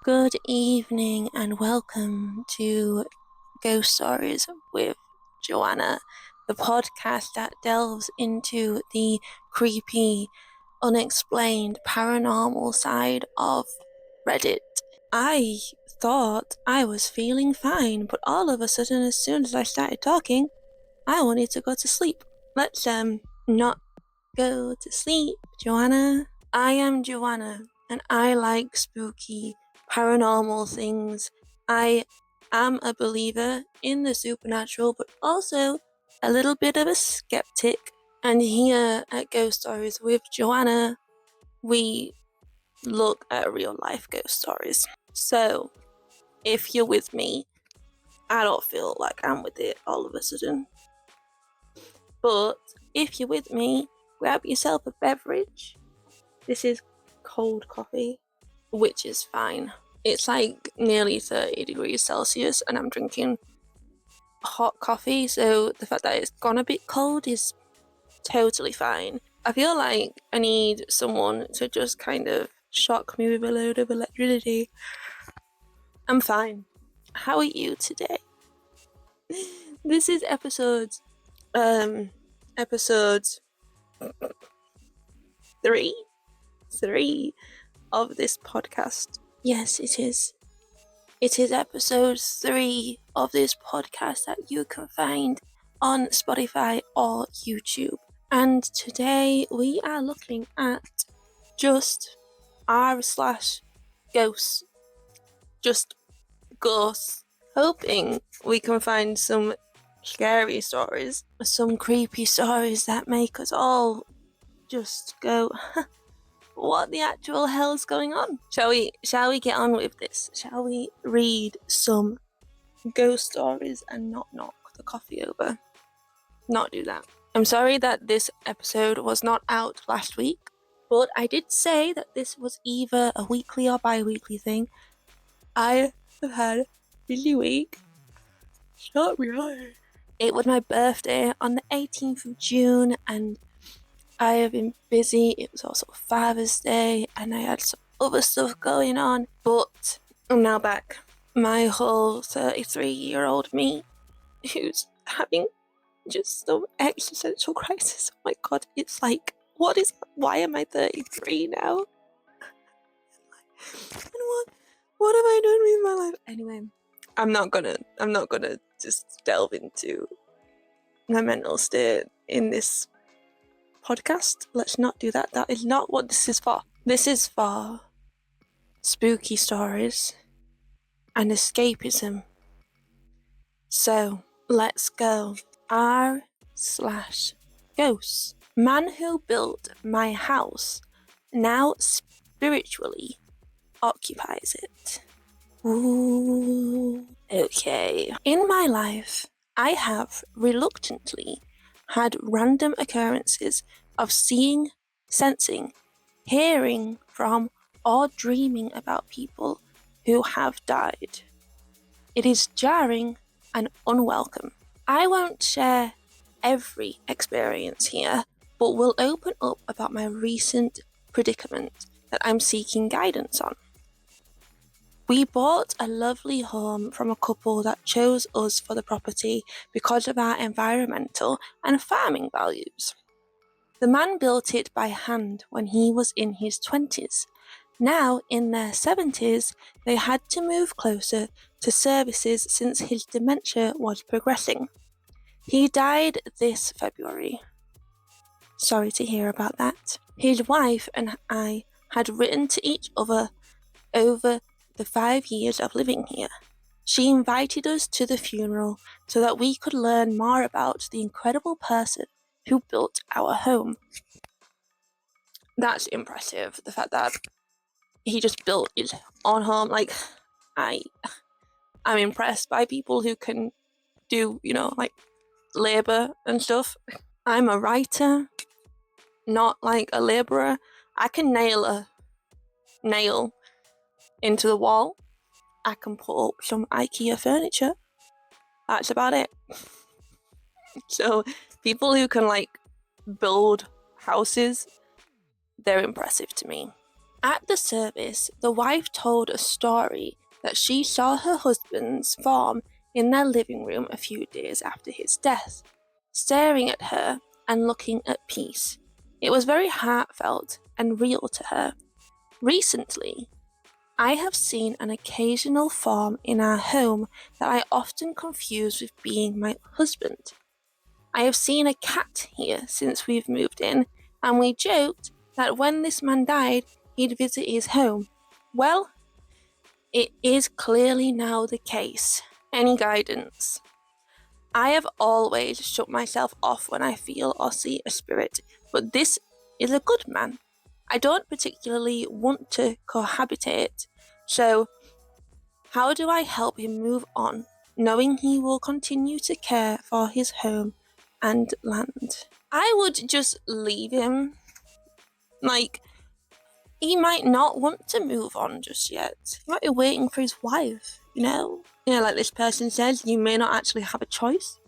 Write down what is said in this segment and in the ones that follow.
Good evening and welcome to Ghost Stories with Joanna, the podcast that delves into the creepy, unexplained, paranormal side of Reddit. I thought I was feeling fine, but all of a sudden, as soon as I started talking, I wanted to go to sleep. Let's not go to sleep, Joanna. I am Joanna, and I like spooky, paranormal things. I am a believer in the supernatural, but also a little bit of a skeptic. And here at Ghost Stories with Joanna, we look at real life ghost stories. So, if you're with me, I don't feel like I'm with it all of a sudden. But if you're with me, grab yourself a beverage. This is cold coffee, which is fine. It's like nearly 30 degrees Celsius and I'm drinking hot coffee, so the fact that it's gone a bit cold is totally fine. I feel like I need someone to just kind of shock me with a load of electricity. I'm fine. How are you today? This is episode 3 of this podcast. Yes, it is. It is episode 3 of this podcast that you can find on Spotify or YouTube. And today we are looking at just r/ghosts. Just ghosts. Hoping we can find some scary stories, some creepy stories that make us all just go, what the actual hell is going on? Shall we get on with this? Shall we read some ghost stories and not knock the coffee over? Not do that. I'm sorry that this episode was not out last week, but I did say that this was either a weekly or bi-weekly thing. I have had a busy week. It's not really. It was my birthday on the 18th of June and I have been busy. It was also Father's Day and I had some other stuff going on, but I'm now back. My whole 33-year-old me, who's having just some existential crisis. Oh my god, it's like, why am I 33 now? And what have I done with my life? Anyway, I'm not gonna just delve into my mental state in this podcast. Let's not do that. That is not what this is for. This is for spooky stories and escapism. So let's go. r/ghosts. Man who built my house now spiritually occupies it. Ooh. Okay. In my life, I have reluctantly had random occurrences of seeing, sensing, hearing from, or dreaming about people who have died. It is jarring and unwelcome. I won't share every experience here, but will open up about my recent predicament that I'm seeking guidance on. We bought a lovely home from a couple that chose us for the property because of our environmental and farming values. The man built it by hand when he was in his 20s. Now, in their 70s, they had to move closer to services since his dementia was progressing. He died this February. Sorry to hear about that. His wife and I had written to each other over the 5 years of living here. She invited us to the funeral so that we could learn more about the incredible person who built our home. That's impressive, the fact that he just built his own home. Like, I'm impressed by people who can do, like labor and stuff. I'm a writer, not like a laborer. I can nail a nail into the wall. I can put up some IKEA furniture. That's about it. So people who can like build houses, they're impressive to me. At the service, the wife told a story that she saw her husband's form in their living room a few days after his death, staring at her and looking at peace. It was very heartfelt and real to her. Recently, I have seen an occasional form in our home that I often confuse with being my husband. I have seen a cat here since we've moved in, and we joked that when this man died, he'd visit his home. Well, it is clearly now the case. Any guidance? I have always shut myself off when I feel or see a spirit, but this is a good man. I don't particularly want to cohabitate, so how do I help him move on, knowing he will continue to care for his home and land? I would just leave him. He might not want to move on just yet. He might be waiting for his wife, you know? Like this person says, you may not actually have a choice.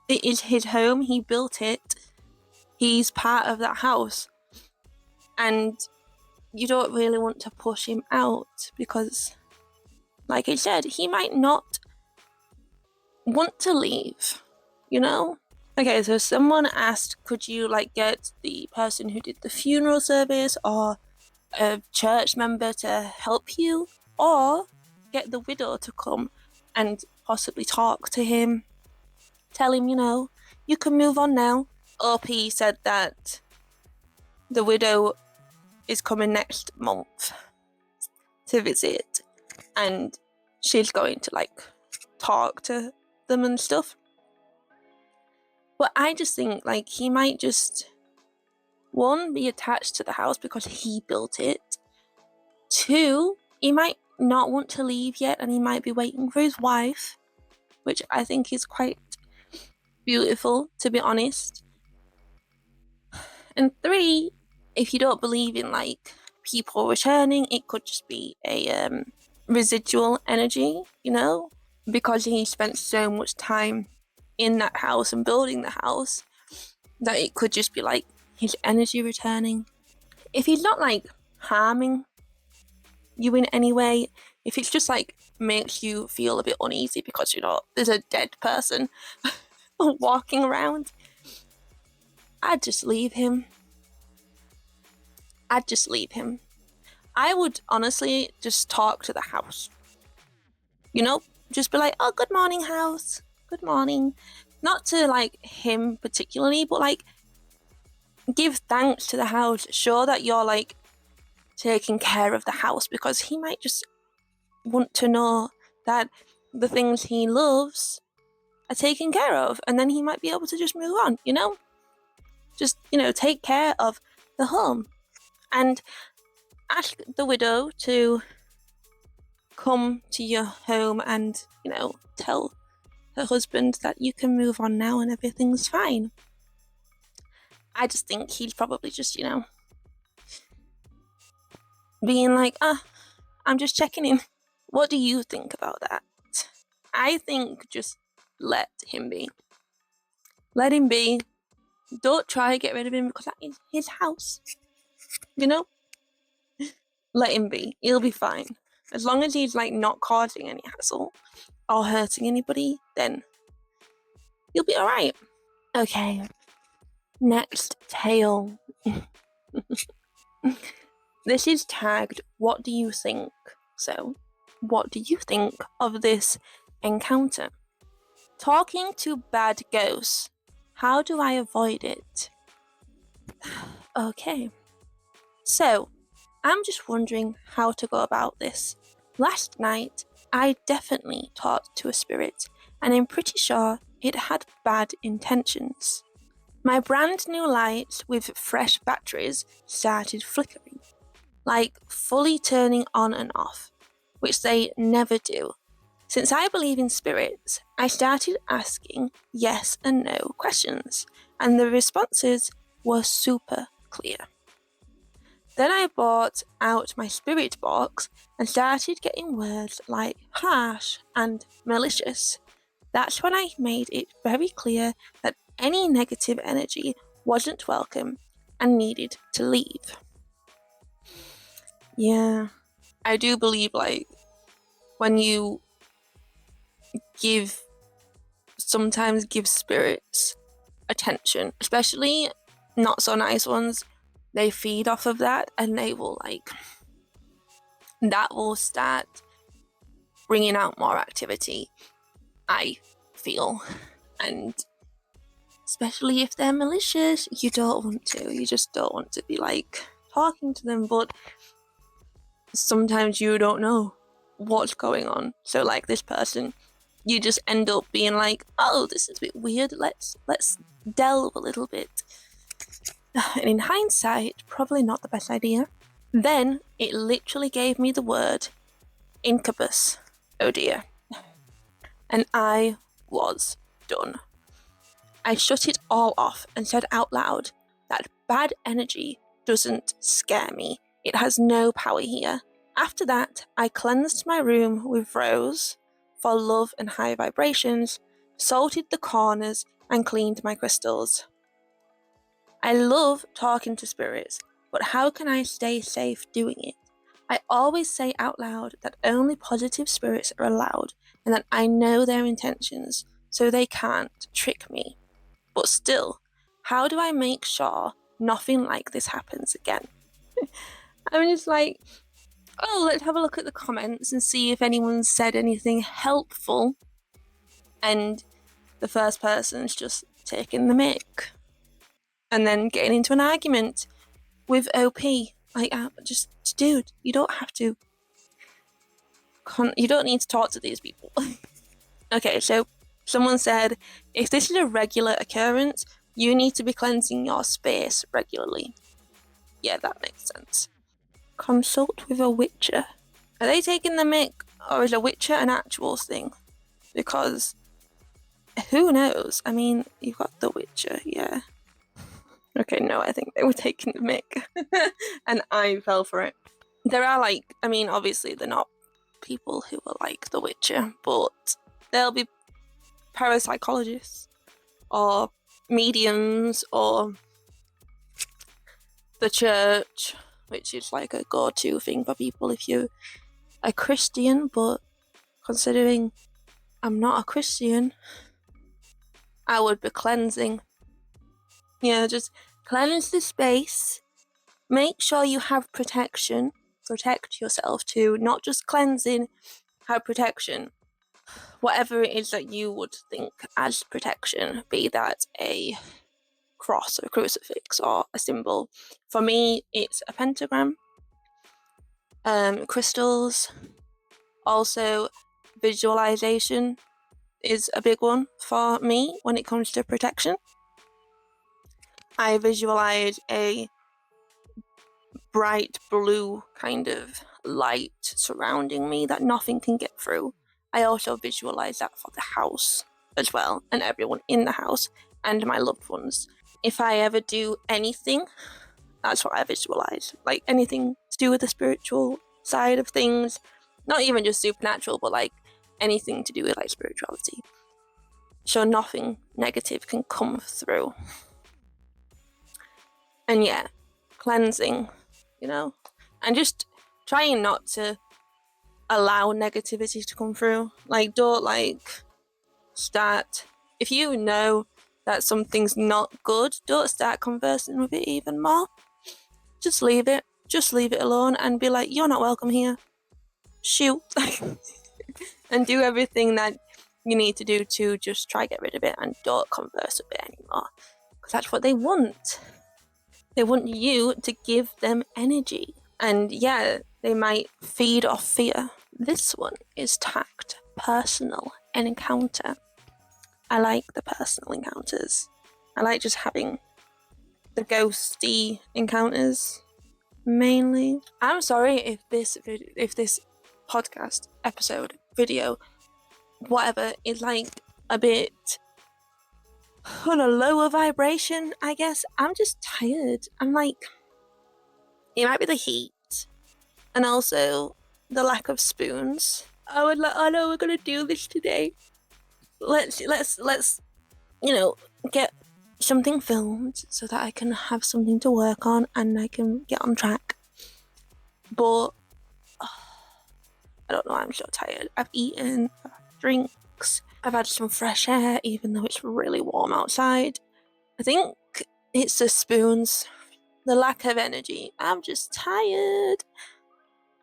It is his home, he built it. He's part of that house. And you don't really want to push him out because, like I said, he might not want to leave, you know? Okay, so someone asked, could you get the person who did the funeral service or a church member to help you, or get the widow to come and possibly talk to him, tell him, you can move on now. OP said that the widow is coming next month to visit and she's going to talk to them and stuff. But I just think he might just, one, be attached to the house because he built it. Two, he might not want to leave yet and he might be waiting for his wife, which I think is quite beautiful, to be honest. And three, if you don't believe in people returning, it could just be a residual energy, because he spent so much time in that house and building the house that it could just be his energy returning. If he's not harming you in any way, if it's just makes you feel a bit uneasy because there's a dead person walking around, I'd just leave him. I would honestly just talk to the house. Just be oh, good morning, house. Good morning. Not to him particularly, but give thanks to the house. Show that you're taking care of the house, because he might just want to know that the things he loves are taken care of, and then he might be able to just move on, just take care of the home. And ask the widow to come to your home and tell her husband that you can move on now and everything's fine. I just think he's probably just being I'm just checking in. What do you think about that? I think just let him be. Let him be. Don't try to get rid of him because that is his house. Let him be. He'll be fine. As long as he's not causing any hassle or hurting anybody, then you'll be alright. Okay. Next tale. This is tagged, what do you think? So, what do you think of this encounter? Talking to bad ghosts. How do I avoid it? Okay. So, I'm just wondering how to go about this. Last night, I definitely talked to a spirit, and I'm pretty sure it had bad intentions. My brand new lights with fresh batteries started flickering, fully turning on and off, which they never do. Since I believe in spirits, I started asking yes and no questions, and the responses were super clear. Then I brought out my spirit box and started getting words like harsh and malicious. That's when I made it very clear that any negative energy wasn't welcome and needed to leave. Yeah. I do believe, when you sometimes give spirits attention, especially not so nice ones, they feed off of that, and that will start bringing out more activity, I feel. And especially if they're malicious, you just don't want to be talking to them, but sometimes you don't know what's going on. So this person, you just end up being oh, this is a bit weird, let's delve a little bit. And in hindsight, probably not the best idea. Then it literally gave me the word incubus. Oh dear. And I was done. I shut it all off and said out loud that bad energy doesn't scare me. It has no power here. After that, I cleansed my room with rose for love and high vibrations, salted the corners, and cleaned my crystals. I love talking to spirits, but how can I stay safe doing it? I always say out loud that only positive spirits are allowed and that I know their intentions, so they can't trick me. But still, how do I make sure nothing like this happens again? I'm just let's have a look at the comments and see if anyone's said anything helpful. And the first person's just taking the mick and then getting into an argument with OP. Dude, you don't have to. You don't need to talk to these people. Okay, so someone said, if this is a regular occurrence, you need to be cleansing your space regularly. Yeah, that makes sense. Consult with a witcher. Are they taking the mick, or is a witcher an actual thing? Because who knows? I mean, you've got the witcher, yeah. Okay, no, I think they were taking the mick. And I fell for it. There are obviously they're not people who are like the witcher, but there'll be parapsychologists or mediums or the church, which is a go-to thing for people if you're a Christian. But considering I'm not a Christian, I would be cleansing. Yeah, just cleanse the space. Make sure you have protection. Protect yourself too, not just cleansing, have protection. Whatever it is that you would think as protection, be that a cross or a crucifix or a symbol. For me, it's a pentagram, crystals, also visualization is a big one for me when it comes to protection. I visualize a bright blue kind of light surrounding me that nothing can get through. I also visualize that for the house as well, and everyone in the house and my loved ones. If I ever do anything, that's what I visualize. Anything to do with the spiritual side of things, not even just supernatural, but anything to do with spirituality. So nothing negative can come through. And yeah, cleansing, and just trying not to allow negativity to come through. Don't start, if you know that something's not good, don't start conversing with it even more. Just leave it alone and be like, you're not welcome here. Shoot. And do everything that you need to do to just try get rid of it, and don't converse with it anymore, because that's what they want. They want you to give them energy. And yeah, they might feed off fear. This one is tagged personal encounter. I like the personal encounters. I like just having the ghosty encounters, mainly. I'm sorry if this podcast, episode, video, whatever, is a bit on a lower vibration, I guess. I'm just tired. It might be the heat and also the lack of spoons. I would oh no, we're gonna do this today. Let's get something filmed so that I can have something to work on and I can get on track. But I don't know, I'm so tired. I've eaten, I've had drinks, I've had some fresh air, even though it's really warm outside. I think it's the spoons, the lack of energy. I'm just tired.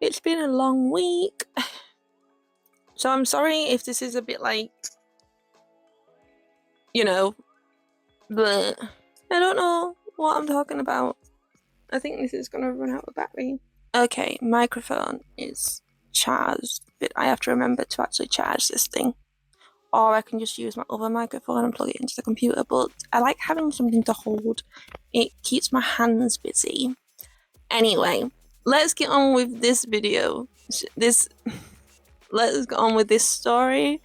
It's been a long week. So I'm sorry if this is a bit like, but I don't know what I'm talking about. I think this is going to run out of battery. Okay, microphone is charged, but I have to remember to actually charge this thing. Or I can just use my other microphone and plug it into the computer, but I like having something to hold. It keeps my hands busy. Anyway, let's get on with this video. Let's get on with this story.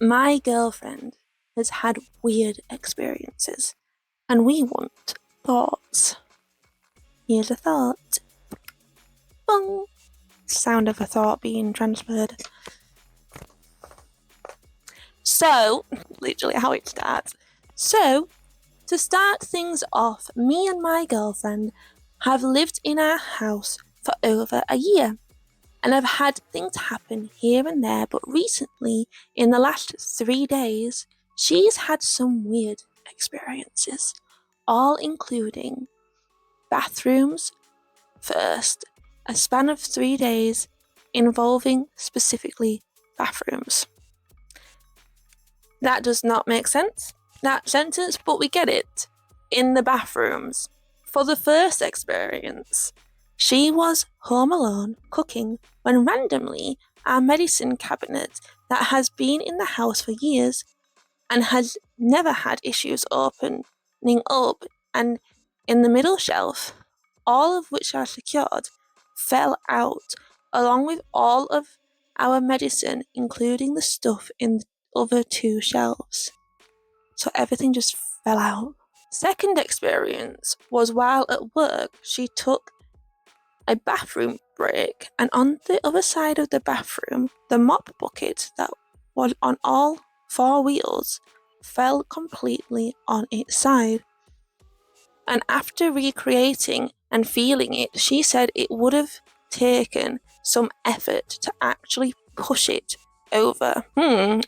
My girlfriend has had weird experiences, and we want thoughts. Here's a thought. Bong! Sound of a thought being transferred. So, literally how it starts. So, to start things off, me and my girlfriend have lived in our house for over a year and have had things happen here and there, but recently, in the last 3 days, she's had some weird experiences, all including bathrooms first, a span of 3 days involving specifically bathrooms. That does not make sense, that sentence, but we get it. In the bathrooms. For the first experience, she was home alone cooking when randomly our medicine cabinet that has been in the house for years and has never had issues opening up, and in the middle shelf, all of which are secured, fell out along with all of our medicine, including the stuff in the other 2 shelves. So everything just fell out. Second experience was while at work, she took a bathroom break, and on the other side of the bathroom, the mop bucket that was on all 4 wheels fell completely on its side. And after recreating and feeling it, she said it would have taken some effort to actually push it over.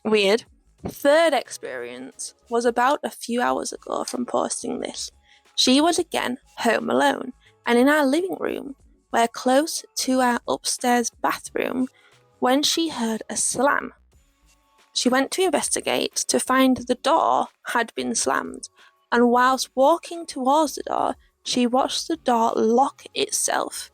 Weird. Third experience was about a few hours ago from posting this. She was again home alone and in our living room, where close to our upstairs bathroom, when she heard a slam. She went to investigate to find the door had been slammed, and whilst walking towards the door, she watched the door lock itself.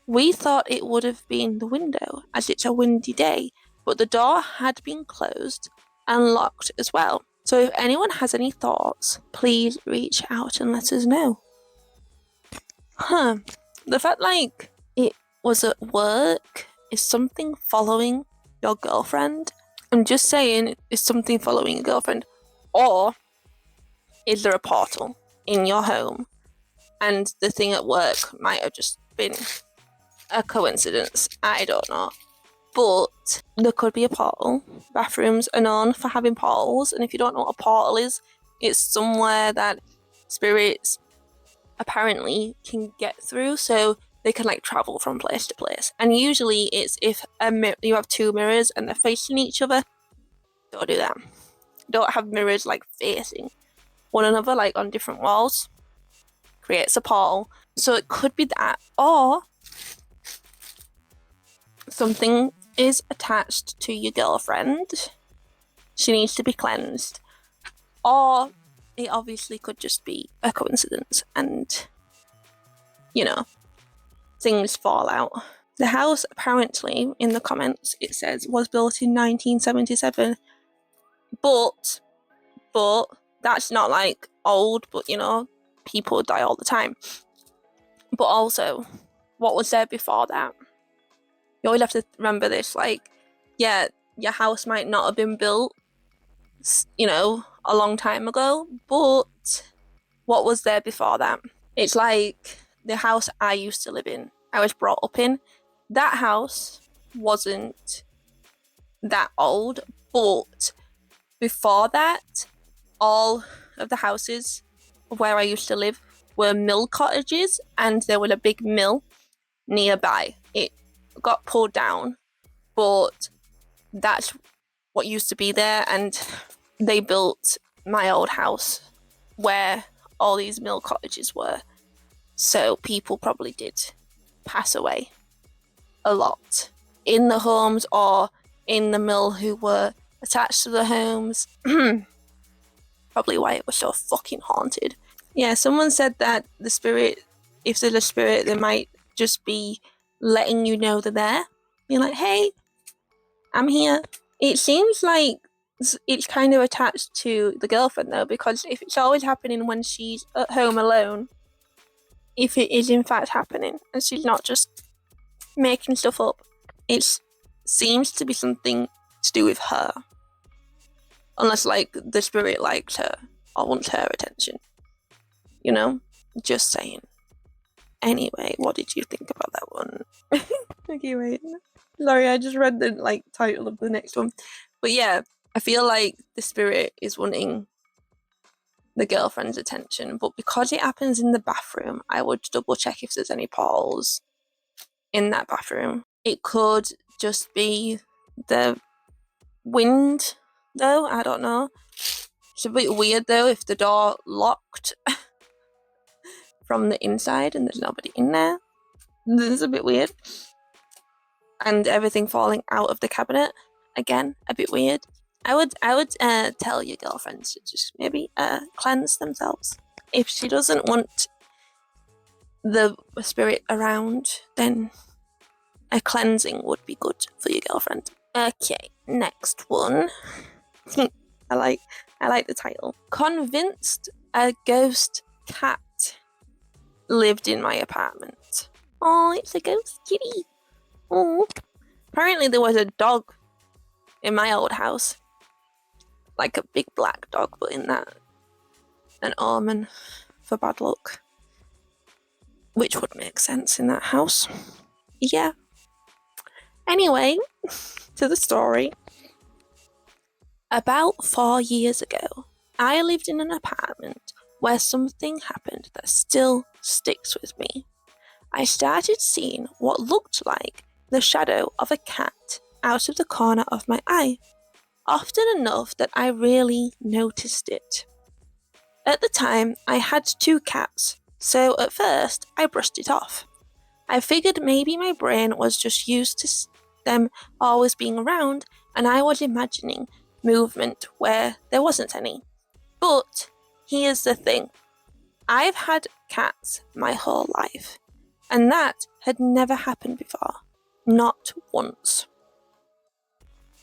We thought it would have been the window, as it's a windy day, but the door had been closed and locked as well. So if anyone has any thoughts, please reach out and let us know. The fact it was at work, is something following your girlfriend? I'm just saying, is something following your girlfriend? Or is there a portal in your home and the thing at work might have just been a coincidence? I don't know. But there could be a portal. Bathrooms are known for having portals, and if you don't know what a portal is, it's somewhere that spirits apparently can get through, so they can travel from place to place. And usually it's if you have 2 mirrors and they're facing each other. Don't do that. Don't have mirrors facing one another on different walls. Creates a portal. So it could be that, or something is attached to your girlfriend. She needs to be cleansed. Or it obviously could just be a coincidence and, things fall out. The house, apparently, in the comments, it says, was built in 1977. But that's not old, but people die all the time. But also, what was there before that? You always have to remember this, your house might not have been built, a long time ago, but what was there before that? It's like the house I used to live in, I was brought up in. That house wasn't that old, but before that, all of the houses where I used to live were mill cottages, and there was a big mill nearby. It got pulled down, but that's what used to be there, and they built my old house where all these mill cottages were. So people probably did pass away a lot in the homes or in the mill who were attached to the homes. Probably why it was so fucking haunted. Yeah, someone said that the spirit, if there's a spirit, they might just be letting you know they're there. You're like, hey, I'm here. It seems like it's kind of attached to the girlfriend though, because if it's always happening when she's at home alone, if it is in fact happening and she's not just making stuff up, it seems to be something to do with her. Unless like the spirit likes her or wants her attention. You know? Just saying. Anyway, what did you think about that one? Okay, wait. Sorry, I just read the title of the next one. But yeah, I feel like the spirit is wanting the girlfriend's attention, but because it happens in the bathroom, I would double check if there's any portals in that bathroom. It could just be the wind, though. I don't know. It's a bit weird, though, if the door locked from the inside and there's nobody in there. This is a bit weird. And everything falling out of the cabinet, again, a bit weird. I would tell your girlfriends to just maybe cleanse themselves. If she doesn't want the spirit around, then a cleansing would be good for your girlfriend. Okay, next one. I like the title. Convinced a ghost cat lived in my apartment. Oh, it's a ghost kitty. Oh. Apparently there was a dog in my old house. Like a big black dog, but in that an omen for bad luck. Which would make sense in that house. Yeah. Anyway, to the story. About 4 years ago, I lived in an apartment where something happened that still sticks with me. I started seeing what looked like the shadow of a cat out of the corner of my eye, often enough that I really noticed it. At the time, I had 2 cats, so at first I brushed it off. I figured maybe my brain was just used to them always being around and I was imagining movement where there wasn't any. But here's the thing. I've had cats my whole life, and that had never happened before. Not once.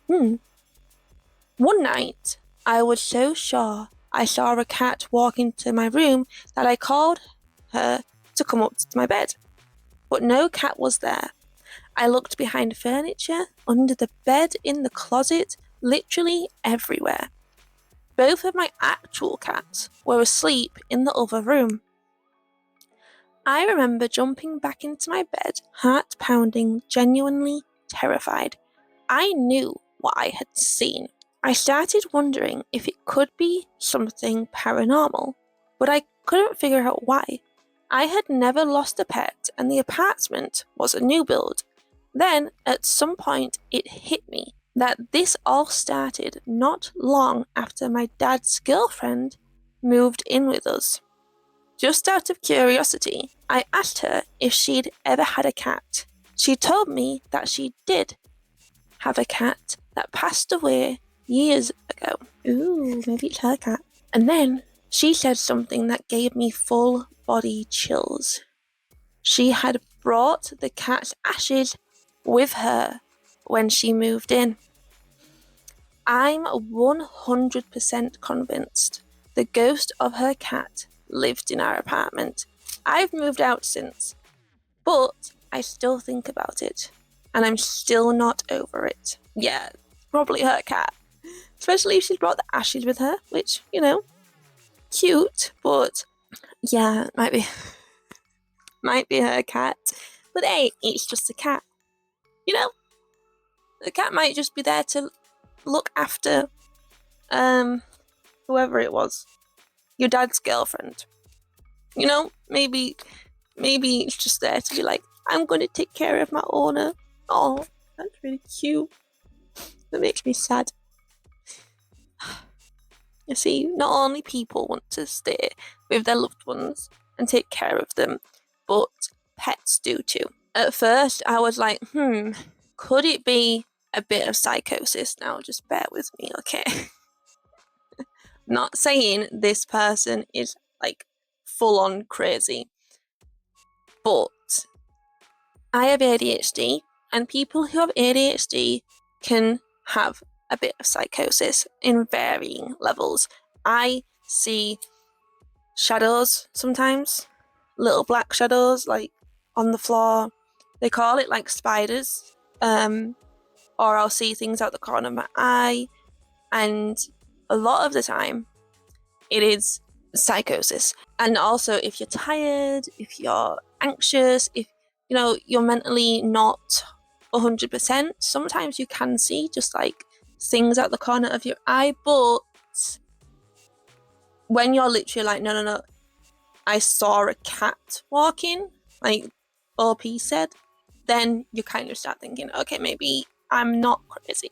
One night, I was so sure I saw a cat walk into my room that I called her to come up to my bed. But no cat was there. I looked behind furniture, under the bed, in the closet, literally everywhere. Both of my actual cats were asleep in the other room. I remember jumping back into my bed, heart pounding, genuinely terrified. I knew what I had seen. I started wondering if it could be something paranormal, but I couldn't figure out why. I had never lost a pet and the apartment was a new build. Then, at some point, it hit me that this all started not long after my dad's girlfriend moved in with us. Just out of curiosity, I asked her if she'd ever had a cat. She told me that she did have a cat that passed away years ago. Ooh, maybe it's her cat. And then she said something that gave me full body chills. She had brought the cat's ashes with her when she moved in. I'm 100% convinced the ghost of her cat lived in our apartment. I've moved out since, but I still think about it, and I'm still not over it. Yeah, probably her cat. Especially if she's brought the ashes with her, which, cute, but yeah, might be her cat. But hey, it's just a cat. The cat might just be there to look after whoever it was. Your dad's girlfriend. You know, maybe it's just there to be like, I'm going to take care of my owner. Oh, that's really cute. That makes me sad. You see, not only people want to stay with their loved ones and take care of them, but pets do too. At first, I was like, could it be a bit of psychosis? Now, just bear with me, okay? Not saying this person is like full on crazy, but I have ADHD, and people who have ADHD can have a bit of psychosis in varying levels. I see shadows sometimes, little black shadows like on the floor. They call it like spiders. Or I'll see things out the corner of my eye, and a lot of the time it is psychosis. And also, if you're tired, if you're anxious, if you're mentally not 100%, sometimes you can see just like things out the corner of your eye. But when you're literally like, no, I saw a cat walking, like OP said, then you kind of start thinking, okay, maybe I'm not crazy.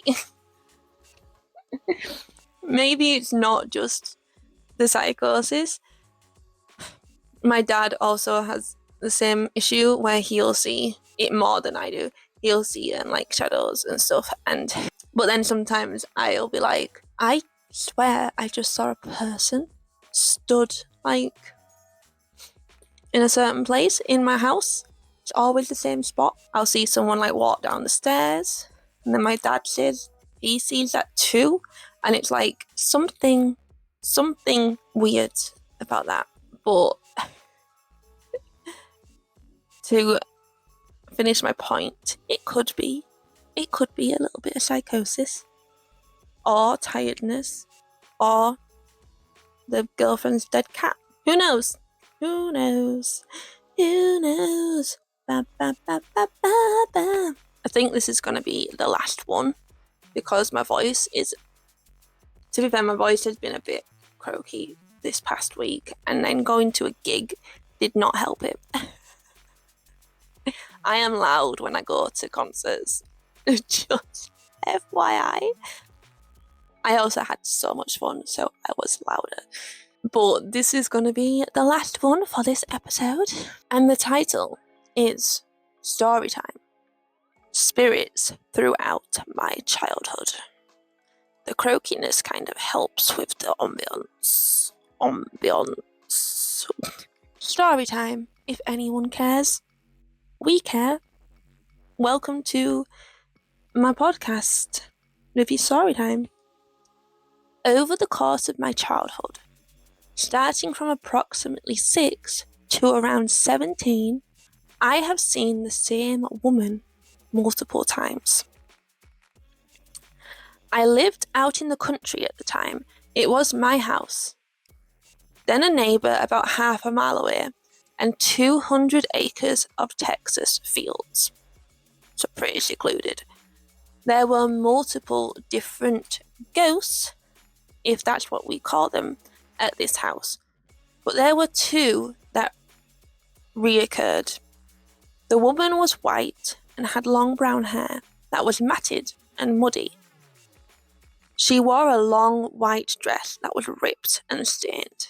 Maybe it's not just the psychosis. My dad also has the same issue where he'll see it more than I do. He'll see it in like shadows and stuff. But then sometimes I'll be like, I swear I just saw a person stood like in a certain place in my house. It's always the same spot. I'll see someone like walk down the stairs, and then my dad says he sees that too, and it's like something weird about that. But to finish my point, it could be a little bit of psychosis, or tiredness, or the girlfriend's dead cat. Who knows? Who knows? Who knows? Ba, ba, ba, ba, ba, ba. I think this is going to be the last one, because my voice is, to be fair, my voice has been a bit croaky this past week, and then going to a gig did not help it. I am loud when I go to concerts. Just FYI. I also had so much fun, so I was louder. But this is going to be the last one for this episode, and the title is Storytime. Spirits throughout my childhood. The croakiness kind of helps with the ambience. Storytime, if anyone cares. We care. Welcome to my podcast, Livy Storytime. Over the course of my childhood, starting from approximately 6 to around 17, I have seen the same woman multiple times. I lived out in the country at the time. It was my house. Then a neighbour about half a mile away, and 200 acres of Texas fields. So pretty secluded. There were multiple different ghosts, if that's what we call them, at this house. But there were two that reoccurred. The woman was white and had long brown hair that was matted and muddy. She wore a long white dress that was ripped and stained.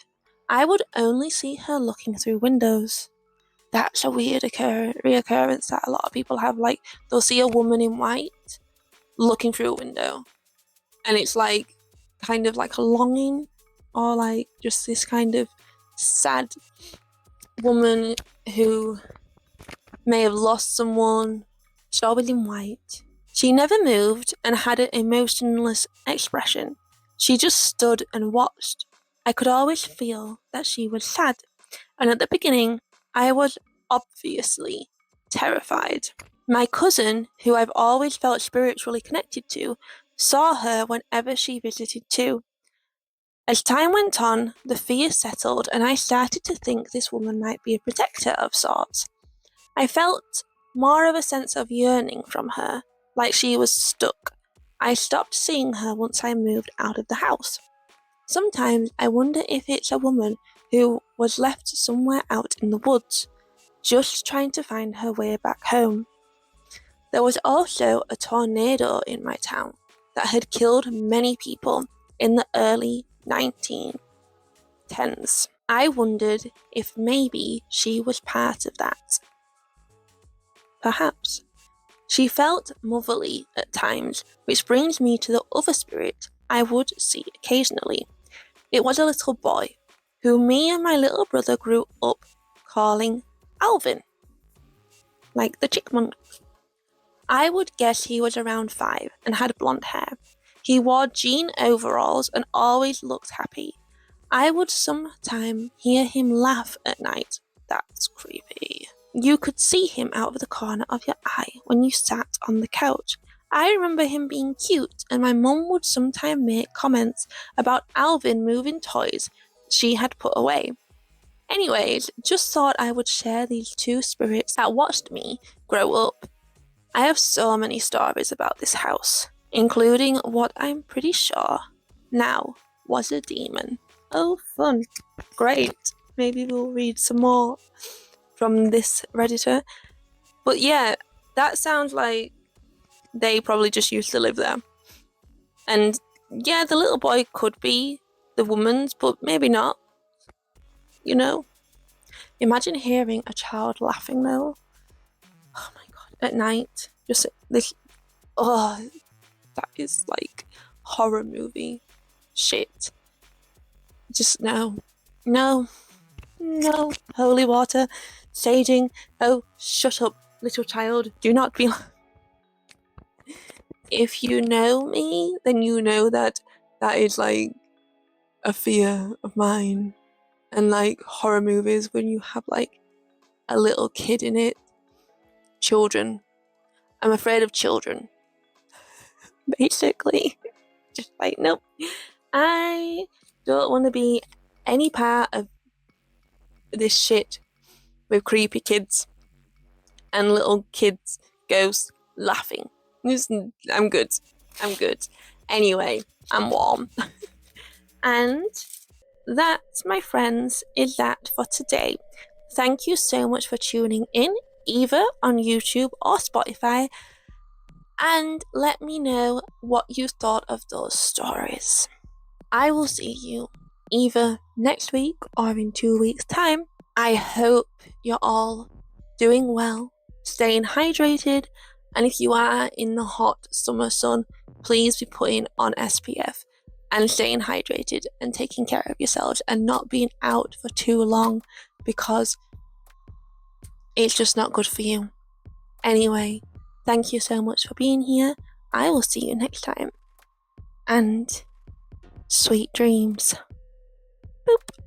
I would only see her looking through windows. That's a weird reoccurrence that a lot of people have. Like, they'll see a woman in white looking through a window, and it's like kind of like a longing, or like just this kind of sad woman who may have lost someone. She's always in white. She never moved and had an emotionless expression. She just stood and watched. I could always feel that she was sad, and at the beginning, I was obviously terrified. My cousin, who I've always felt spiritually connected to, saw her whenever she visited too. As time went on, the fear settled, and I started to think this woman might be a protector of sorts. I felt more of a sense of yearning from her, like she was stuck. I stopped seeing her once I moved out of the house. Sometimes I wonder if it's a woman who was left somewhere out in the woods, just trying to find her way back home. There was also a tornado in my town that had killed many people in the early 1910s. I wondered if maybe she was part of that. Perhaps. She felt motherly at times, which brings me to the other spirit I would see occasionally. It was a little boy, who me and my little brother grew up calling Alvin, like the chipmunk. I would guess he was around 5 and had blonde hair. He wore jean overalls and always looked happy. I would sometimes hear him laugh at night. That's creepy. You could see him out of the corner of your eye when you sat on the couch. I remember him being cute, and my mum would sometimes make comments about Alvin moving toys she had put away. Anyways, just thought I would share these two spirits that watched me grow up. I have so many stories about this house, including what I'm pretty sure now was a demon. Oh, fun. Great. Maybe we'll read some more from this Redditor. But yeah, that sounds like they probably just used to live there. And yeah, the little boy could be the woman's, but maybe not. You know? Imagine hearing a child laughing though. Oh my god. At night. Just this. Oh, that is like horror movie shit. Just no. No. No. Holy water. Saging. Oh, shut up, little child. Do not be. If you know me, then you know that that is like a fear of mine. And like horror movies, when you have like a little kid in it. Children. I'm afraid of children. Basically. Just like, nope. I don't want to be any part of this shit with creepy kids and little kids, ghosts, laughing. I'm good. I'm good. Anyway, I'm warm. And that, my friends, is that for today. Thank you so much for tuning in, either on YouTube or Spotify, and let me know what you thought of those stories. I will see you either next week or in 2 weeks' time. I hope you're all doing well, staying hydrated, and if you are in the hot summer sun, please be putting on SPF and staying hydrated and taking care of yourselves and not being out for too long because it's just not good for you. Anyway, thank you so much for being here. I will see you next time. And sweet dreams. Boop.